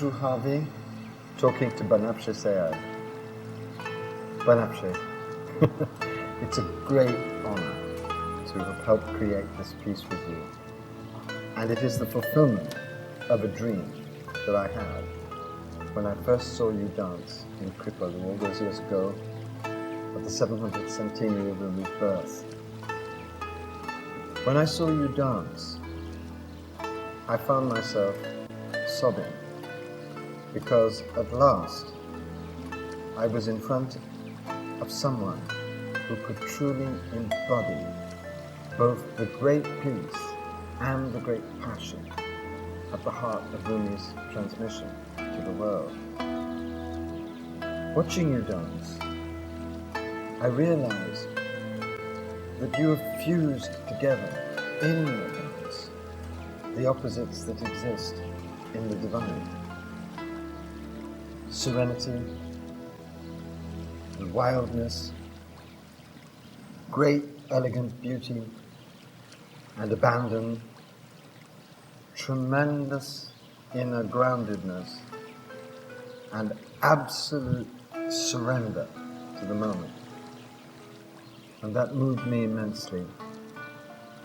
Harvey, talking to Banafsheh Sayed. Banafsheh, it's a great honor to have helped create this piece with you. And it is the fulfillment of a dream that I had when I first saw you dance in Tripoli all those years ago at the 700th centenary of your rebirth. When I saw you dance, I found myself sobbing because at last I was in front of someone who could truly embody both the great peace and the great passion at the heart of Rumi's transmission to the world. Watching you dance, I realized that you have fused together in your dance the opposites that exist in the divine. Serenity and wildness, great elegant beauty and abandon, tremendous inner groundedness and absolute surrender to the moment. And that moved me immensely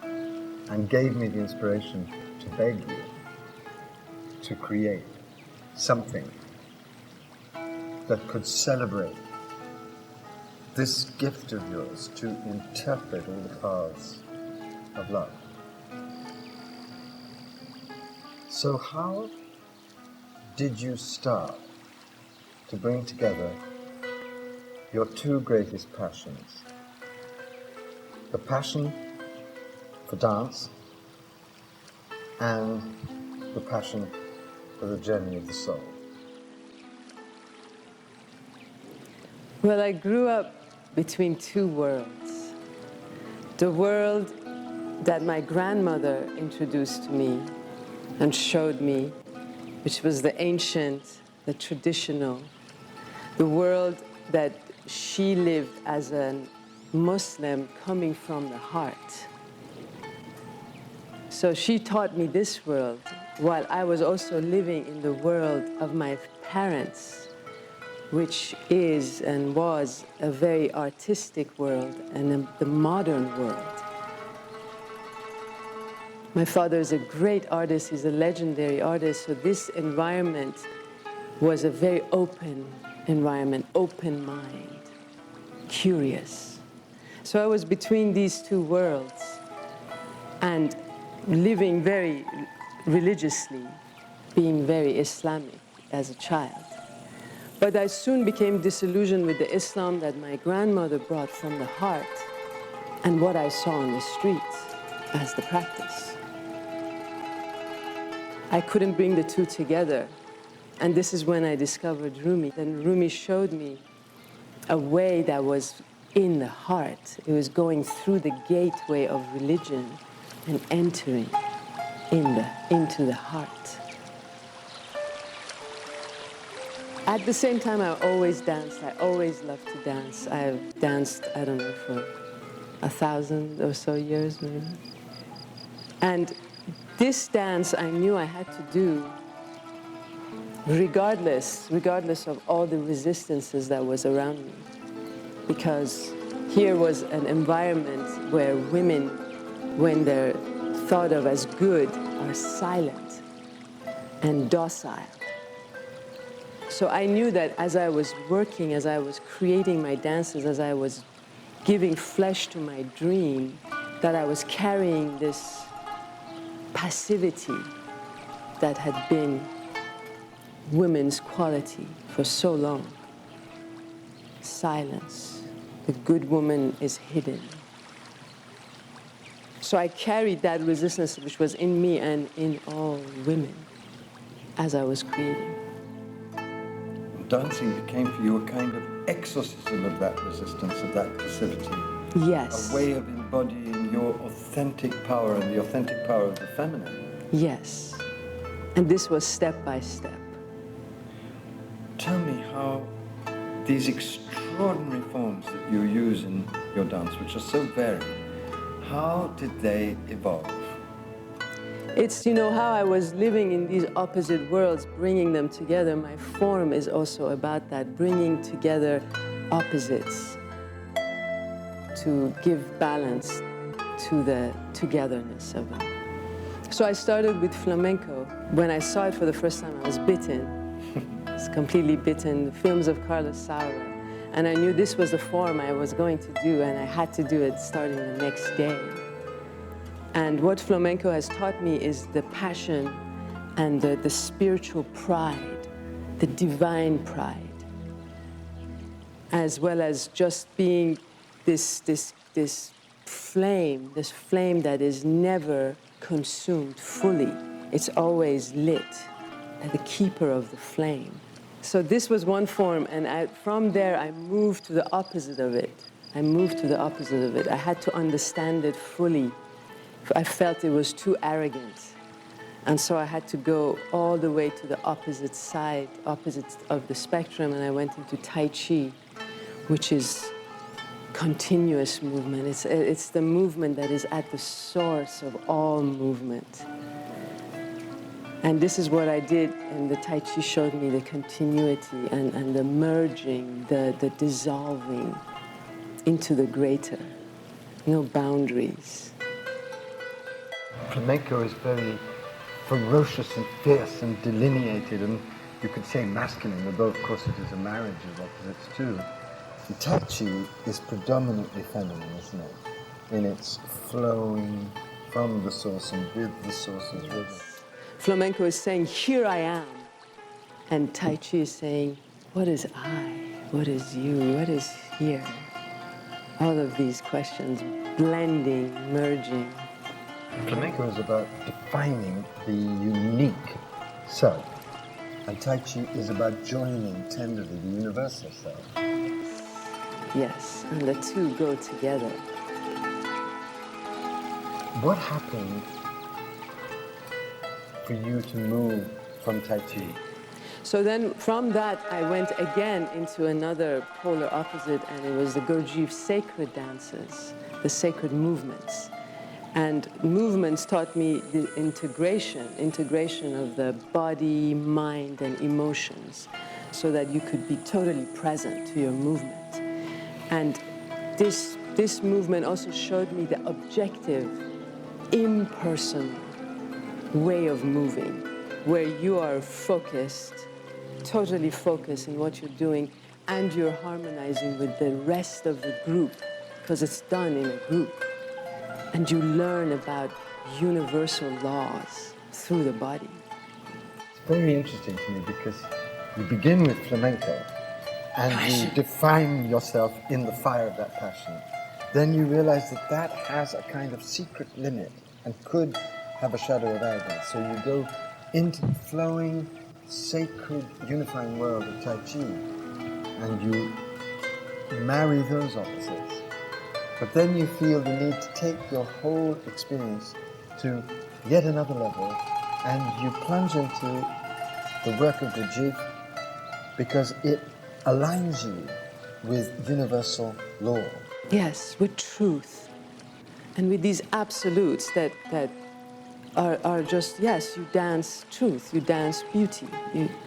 and gave me the inspiration to beg you to create something that could celebrate this gift of yours to interpret all the paths of love. So how did you start to bring together your two greatest passions? The passion for dance and the passion for the journey of the soul. Well, I grew up between two worlds. The world that my grandmother introduced to me and showed me, which was the ancient, the traditional, the world that she lived as a Muslim coming from the heart. So she taught me this world while I was also living in the world of my parents, which is and was a very artistic world and the modern world. My father is a great artist, he's a legendary artist, so this environment was a very open environment, open mind, curious. So I was between these two worlds and living very religiously, being very Islamic as a child. But I soon became disillusioned with the Islam that my grandmother brought from the heart and what I saw on the streets as the practice. I couldn't bring the two together. And this is when I discovered Rumi. And Rumi showed me a way that was in the heart. It was going through the gateway of religion and entering into the heart. At the same time, I always danced. I always loved to dance. I've danced, I don't know, for 1,000 or so years, maybe. And this dance I knew I had to do regardless of all the resistances that was around me. Because here was an environment where women, when they're thought of as good, are silent and docile. So I knew that as I was working, as I was creating my dances, as I was giving flesh to my dream, that I was carrying this passivity that had been women's quality for so long. Silence. The good woman is hidden. So I carried that resistance which was in me and in all women as I was creating. Dancing became for you a kind of exorcism of that resistance, of that passivity. Yes. A way of embodying your authentic power and the authentic power of the feminine. Yes. And this was step by step. Tell me how these extraordinary forms that you use in your dance, which are so varied, how did they evolve? It's, how I was living in these opposite worlds, bringing them together. My form is also about that, bringing together opposites to give balance to the togetherness of them. So I started with flamenco. When I saw it for the first time, I was bitten. I was completely bitten. The films of Carlos Saura. And I knew this was the form I was going to do, and I had to do it starting the next day. And what flamenco has taught me is the passion and the spiritual pride, the divine pride, as well as just being this flame that is never consumed fully. It's always lit, and the keeper of the flame. So this was one form, and from there I moved to the opposite of it. I had to understand it fully. I felt it was too arrogant. And so I had to go all the way to the opposite side, opposite of the spectrum, and I went into Tai Chi, which is continuous movement. It's the movement that is at the source of all movement. And this is what I did, and the Tai Chi showed me the continuity and the merging, the dissolving into the greater, no boundaries. Flamenco is very ferocious and fierce and delineated, and you could say masculine, although of course it is a marriage of opposites too. And Tai Chi is predominantly feminine, isn't it? In its flowing from the source and with the source's rhythm. Flamenco is saying, here I am. And Tai Chi is saying, what is I? What is you? What is here? All of these questions blending, merging. Flamenco is about defining the unique self. And Tai Chi is about joining tenderly the universal self. Yes, and the two go together. What happened for you to move from Tai Chi? So then from that, I went again into another polar opposite, and it was the Gurdjieff sacred dances, the sacred movements. And movements taught me the integration of the body, mind, and emotions, so that you could be totally present to your movement. And this movement also showed me the objective, impersonal way of moving, where you are focused, totally focused in what you're doing, and you're harmonizing with the rest of the group, because it's done in a group. And you learn about universal laws through the body. It's very interesting to me because you begin with flamenco and you define yourself in the fire of that passion. Then you realize that that has a kind of secret limit and could have a shadow of arrogance. So you go into the flowing, sacred, unifying world of Tai Chi and you marry those opposites. But then you feel the need to take your whole experience to yet another level, and you plunge into the work of Gurdjieff because it aligns you with universal law. Yes, with truth, and with these absolutes that are just, yes, you dance truth, you dance beauty,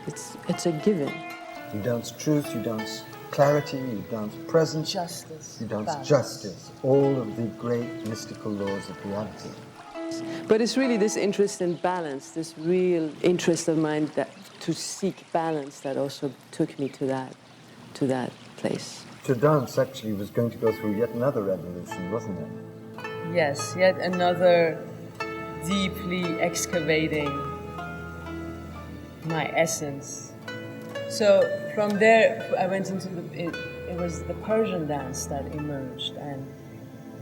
it's a given. You dance truth, you dance clarity, you dance presence, Justice, you dance balance. justice, all of the great mystical laws of reality. But it's really this interest in balance, this real interest of mine to seek balance that also took me to that place. To dance actually was going to go through yet another revolution, wasn't it? Yes, yet another deeply excavating my essence. So from there, I went into it was the Persian dance that emerged, and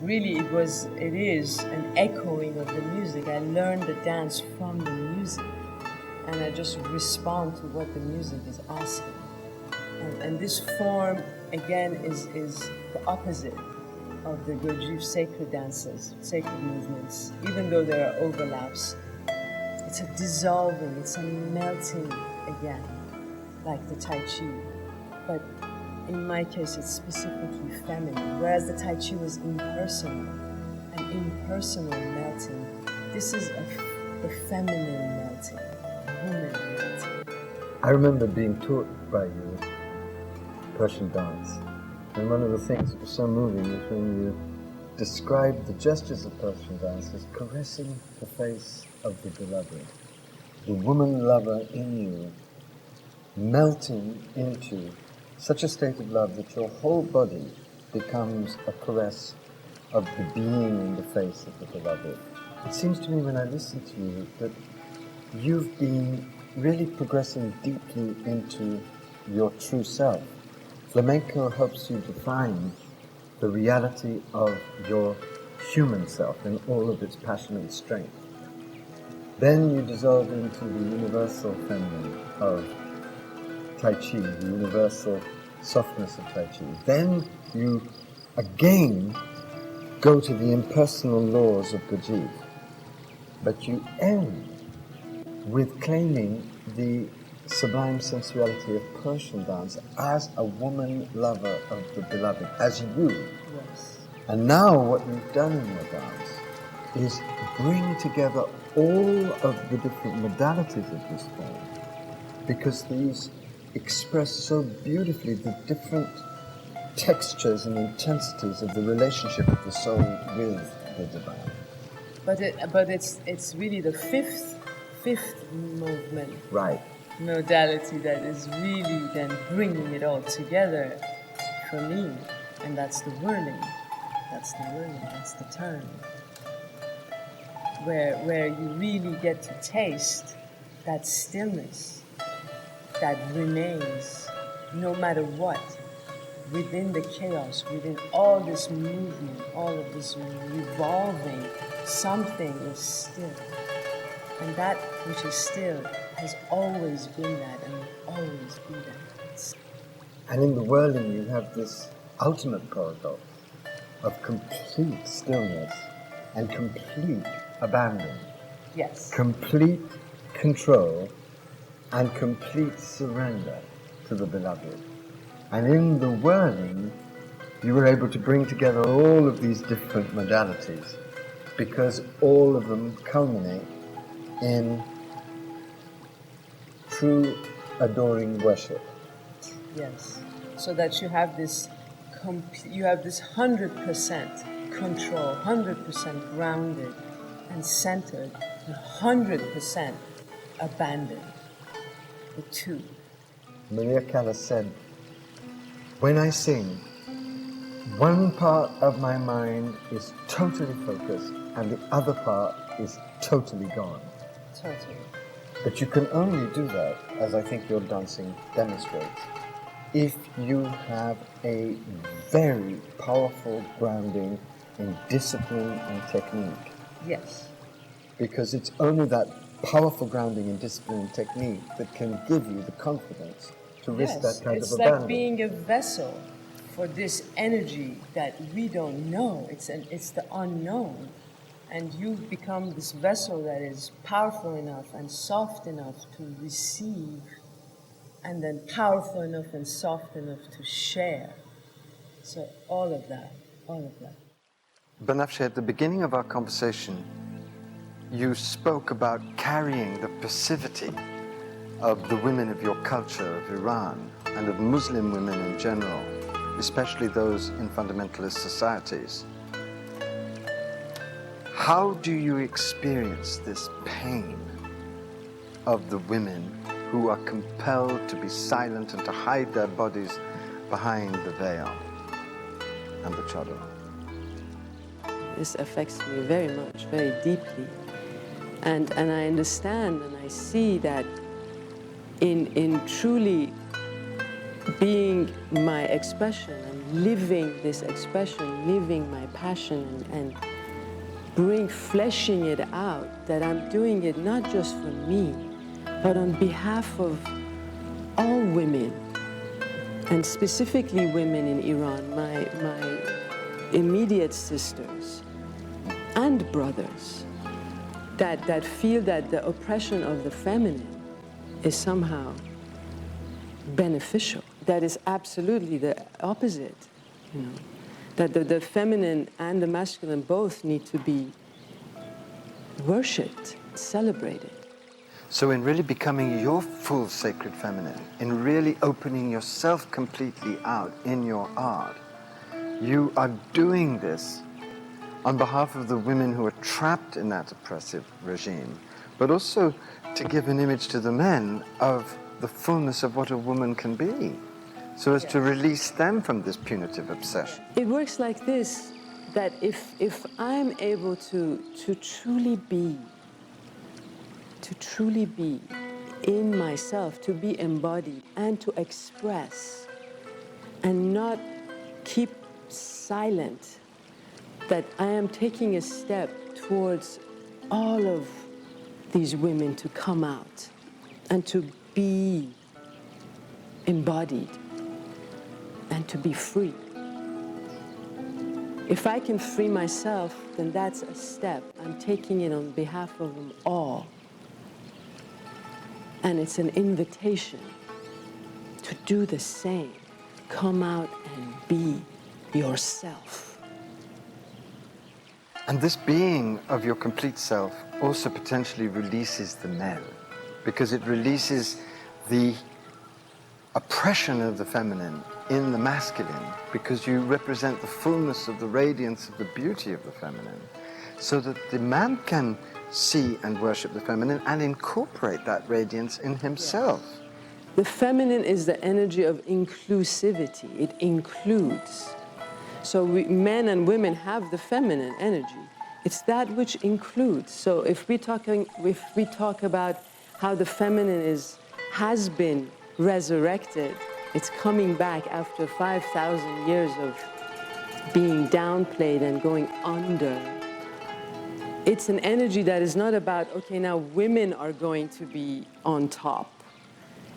really it is an echoing of the music. I learned the dance from the music, and I just respond to what the music is asking. And this form, again, is the opposite of the Gurdjieff sacred dances, sacred movements. Even though there are overlaps, it's a dissolving, it's a melting again, like the Tai Chi. But in my case, it's specifically feminine, whereas the Tai Chi was impersonal, an impersonal melting. This is the feminine melting, the woman melting. I remember being taught by you Persian dance, and one of the things that was so moving is when you described the gestures of Persian dance as caressing the face of the beloved, the woman lover in you melting into such a state of love that your whole body becomes a caress of the being in the face of the beloved. It seems to me when I listen to you that you've been really progressing deeply into your true self. Flamenco helps you define the reality of your human self in all of its passion and strength. Then you dissolve into the universal feminine of Tai Chi, the universal softness of Tai Chi. Then you again go to the impersonal laws of Gurdjieff, but you end with claiming the sublime sensuality of Persian dance as a woman lover of the beloved, as you. Yes. And now what you've done in your dance is bring together all of the different modalities of this form, because these express so beautifully the different textures and intensities of the relationship of the soul with the divine. But it's really the fifth movement. Right. Modality that is really then bringing it all together for me, and that's the whirling, that's the turn, where you really get to taste that stillness that remains no matter what, within the chaos, within all this movement, all of this revolving, something is still. And that which is still has always been that and will always be that. And in the whirling you have this ultimate paradox of complete stillness and complete abandon. Yes. Complete control and complete surrender to the beloved. And in the whirling, you were able to bring together all of these different modalities, because all of them culminate in true adoring worship. Yes. So that you have this 100% control, 100% grounded and centered, and 100% abandoned. The two. Maria Callas said, when I sing, one part of my mind is totally focused and the other part is totally gone. Totally. But you can only do that, as I think your dancing demonstrates, if you have a very powerful grounding in discipline and technique. Yes. Because it's only that powerful grounding in discipline and technique that can give you the confidence to risk that kind of abandon. It's like being a vessel for this energy that we don't know. It's the unknown. And you become this vessel that is powerful enough and soft enough to receive, and then powerful enough and soft enough to share. So all of that. Banafsheh, at the beginning of our conversation, you spoke about carrying the passivity of the women of your culture, of Iran, and of Muslim women in general, especially those in fundamentalist societies. How do you experience this pain of the women who are compelled to be silent and to hide their bodies behind the veil and the chador? This affects me very much, very deeply. And I understand and I see that in truly being my expression and living this expression, living my passion and fleshing it out, that I'm doing it not just for me, but on behalf of all women, and specifically women in Iran, my immediate sisters and brothers, that feel that the oppression of the feminine is somehow beneficial. That is absolutely the opposite, you know. That the feminine and the masculine both need to be worshipped celebrate it. So in really becoming your full sacred feminine, in really opening yourself completely out in your art, you are doing this on behalf of the women who are trapped in that oppressive regime, but also to give an image to the men of the fullness of what a woman can be, so as to release them from this punitive obsession. It works like this, that if I'm able to truly be in myself, to be embodied and to express and not keep silent, that I am taking a step towards all of these women to come out and to be embodied and to be free. If I can free myself, then that's a step. I'm taking it on behalf of them all. And it's an invitation to do the same. Come out and be yourself. And this being of your complete self also potentially releases the men, because it releases the oppression of the feminine in the masculine, because you represent the fullness of the radiance of the beauty of the feminine, so that the man can see and worship the feminine and incorporate that radiance in himself. The feminine is the energy of inclusivity. It includes. So men and women have the feminine energy. It's that which includes. So if we talk about how the feminine has been resurrected, it's coming back after 5,000 years of being downplayed and going under. It's an energy that is not about, okay, now women are going to be on top.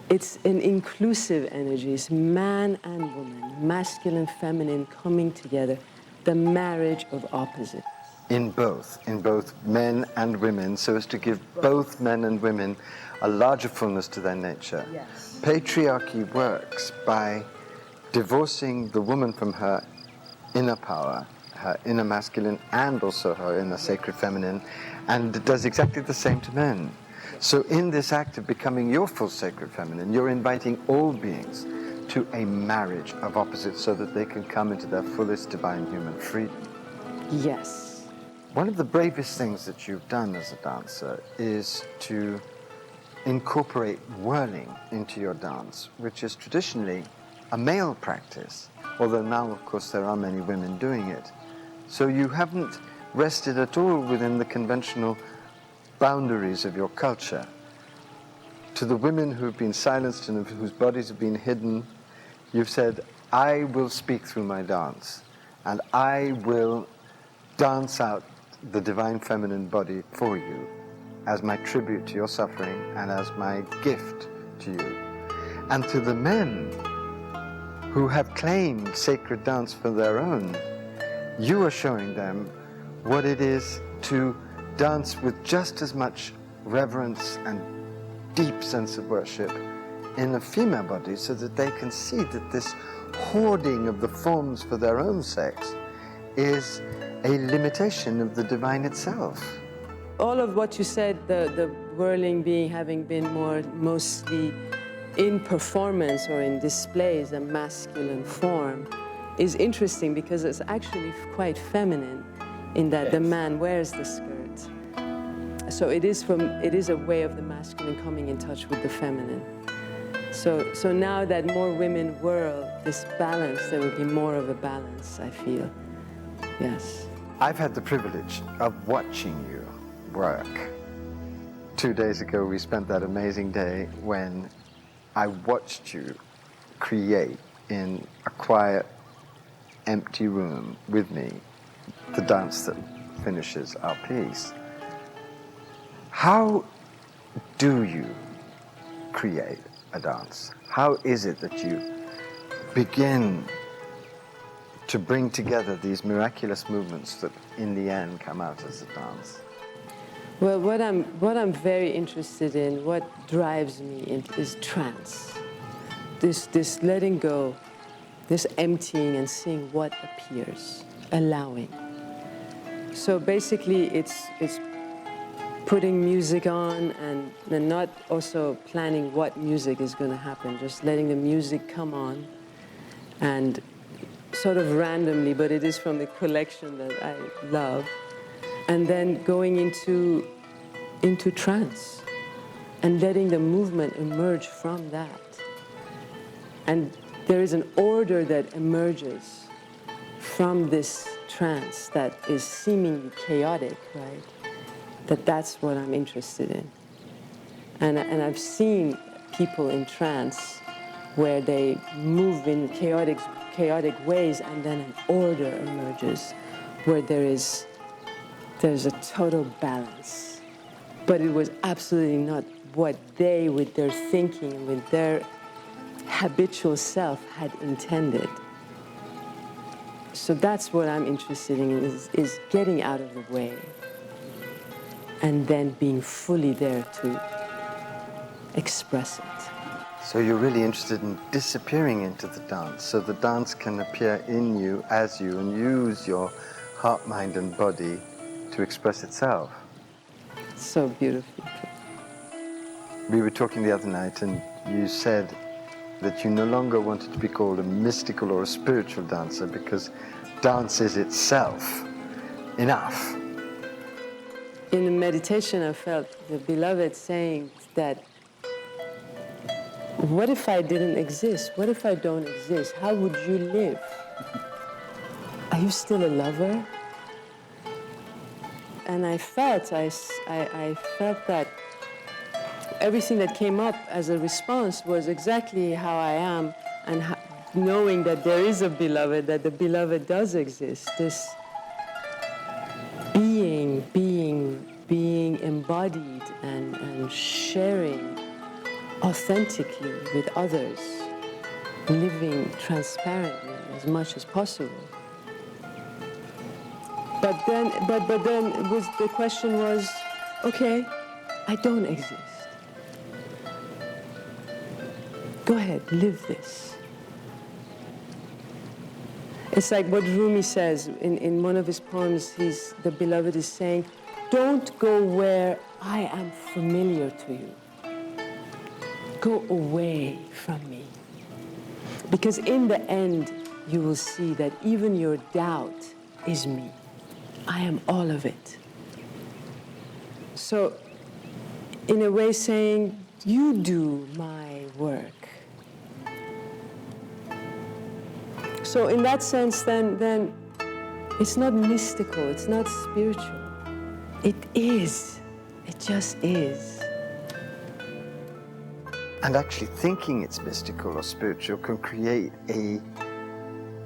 It's an inclusive energy. It's man and woman, masculine, feminine coming together, the marriage of opposites. In both men and women, so as to give both men and women a larger fullness to their nature. Yes. Patriarchy works by divorcing the woman from her inner power, her inner masculine, and also her inner sacred feminine, and it does exactly the same to men. So in this act of becoming your full sacred feminine, you're inviting all beings to a marriage of opposites so that they can come into their fullest divine human freedom. Yes. One of the bravest things that you've done as a dancer is to incorporate whirling into your dance, which is traditionally a male practice, although now, of course, there are many women doing it. So you haven't rested at all within the conventional boundaries of your culture. To the women who've been silenced and whose bodies have been hidden, you've said, I will speak through my dance, and I will dance out the divine feminine body for you as my tribute to your suffering and as my gift to you. And to the men who have claimed sacred dance for their own, you are showing them what it is to dance with just as much reverence and deep sense of worship in a female body, so that they can see that this hoarding of the forms for their own sex is a limitation of the divine itself. All of what you said, the whirling having been mostly in performance or in displays, a masculine form, is interesting because it's actually quite feminine in that the man wears the skirt. So it is a way of the masculine coming in touch with the feminine. So now that more women whirl this balance, there will be more of a balance, I feel. Yes. I've had the privilege of watching you work. 2 days ago, we spent that amazing day when I watched you create in a quiet, empty room with me the dance that finishes our piece. How do you create a dance? How is it that you begin to bring together these miraculous movements that in the end come out as a dance? Well, what I'm very interested in, what drives me is trance. This letting go, this emptying and seeing what appears, allowing. So basically it's putting music on and not also planning what music is going to happen, just letting the music come on and sort of randomly, but it is from the collection that I love, and then going into trance and letting the movement emerge from that. And there is an order that emerges from this trance that is seemingly chaotic, right? That's what I'm interested in. And I've seen people in trance where they move in chaotic ways, and then an order emerges where there's a total balance. But it was absolutely not what they, with their thinking, with their habitual self, had intended. So that's what I'm interested in, is getting out of the way and then being fully there to express it. So you're really interested in disappearing into the dance, so the dance can appear in you, as you, and use your heart, mind, and body to express itself. So beautiful. We were talking the other night, and you said that you no longer wanted to be called a mystical or a spiritual dancer because dance is itself enough. In the meditation, I felt the beloved saying that, what if I didn't exist? What if I don't exist? How would you live? Are you still a lover? And I felt that everything that came up as a response was exactly how I am, and knowing that there is a beloved, that the beloved does exist, this being embodied and sharing authentically with others, living transparently as much as possible. But then the question was, okay, I don't exist. Go ahead, live this. It's like what Rumi says in one of his poems. The beloved is saying, don't go where I am familiar to you. Go away from me. Because in the end, you will see that even your doubt is me. I am all of it. So, in a way saying, you do my work. So in that sense, then it's not mystical, it's not spiritual. It is. It just is. And actually thinking it's mystical or spiritual can create a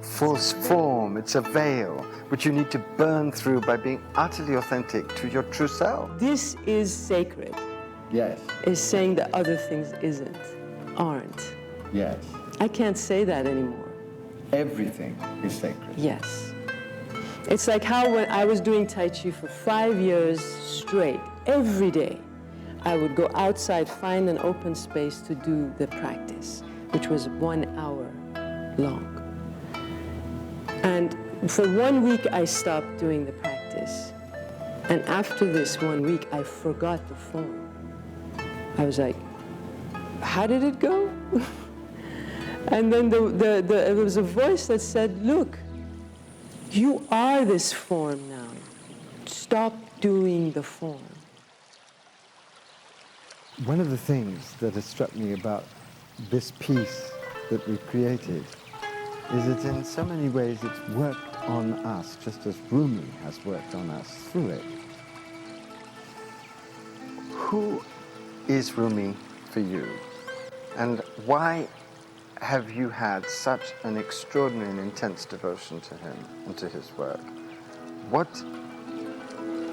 false form. It's a veil, which you need to burn through by being utterly authentic to your true self. This is sacred. Yes. Is saying that other things aren't. Yes. I can't say that anymore. Everything is sacred. Yes. It's like how when I was doing Tai Chi for 5 years straight, every day, I would go outside, find an open space to do the practice, which was 1 hour long. And for 1 week, I stopped doing the practice. And after this 1 week, I forgot the form. I was like, how did it go? And then there was a voice that said, look, you are this form now. Stop doing the form. One of the things that has struck me about this piece that we've created is that in so many ways it's worked on us, just as Rumi has worked on us through it. Who is Rumi for you? And why have you had such an extraordinary and intense devotion to him and to his work? What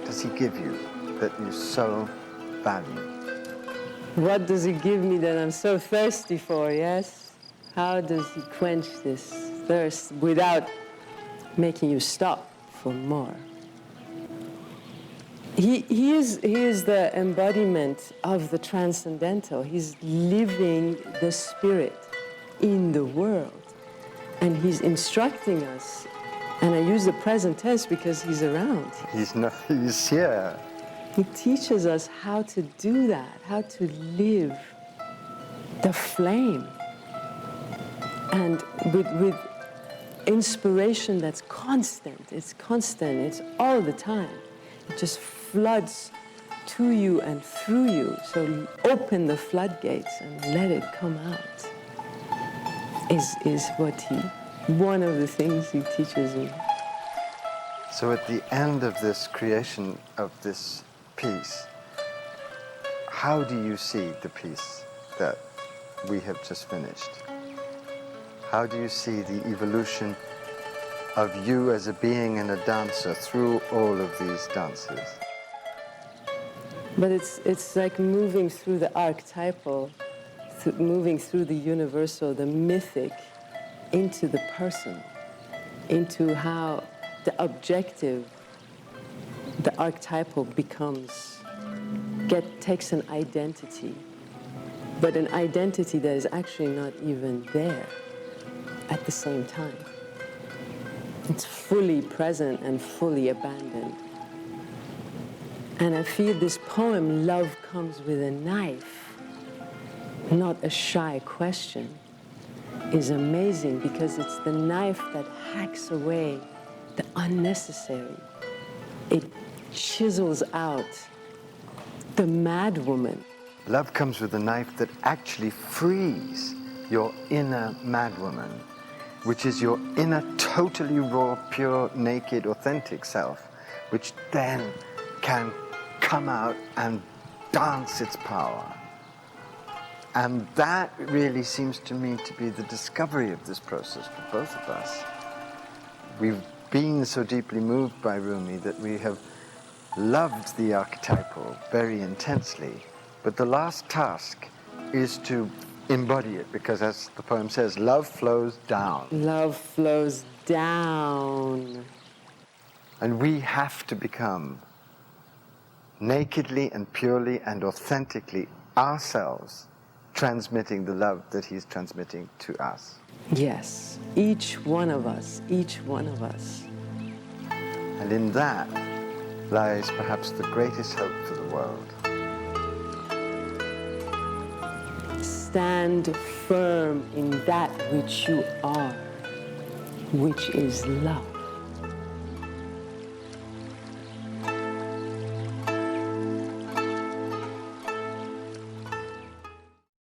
does he give you that you so value? What does he give me that I'm so thirsty for, yes? How does he quench this thirst without making you stop for more? He is the embodiment of the transcendental. He's living the spirit in the world. And he's instructing us. And I use the present tense because he's around. He's here. He teaches us how to do that, how to live the flame. And with inspiration that's constant, it's all the time. It just floods to you and through you. So open the floodgates and let it come out, is one of the things he teaches me. So at the end of this creation of this piece, how do you see the piece that we have just finished? How do you see the evolution of you as a being and a dancer through all of these dances? But it's like moving through the archetypal, moving through the universal, the mythic, into the personal, into how the objective, the archetypal takes an identity, but an identity that is actually not even there at the same time. It's fully present and fully abandoned. And I feel this poem, Love Comes with a Knife, not a shy question, is amazing because it's the knife that hacks away the unnecessary. It chisels out the mad woman. Love comes with a knife that actually frees your inner madwoman, which is your inner totally raw, pure, naked, authentic self, which then can come out and dance its power. And that really seems to me to be the discovery of this process for both of us. We've been so deeply moved by Rumi that we have loved the archetypal very intensely, but the last task is to embody it, because as the poem says, love flows down. Love flows down. And we have to become nakedly and purely and authentically ourselves, transmitting the love that he's transmitting to us. Yes, each one of us, each one of us. And in that lies perhaps the greatest hope for the world. Stand firm in that which you are, which is love.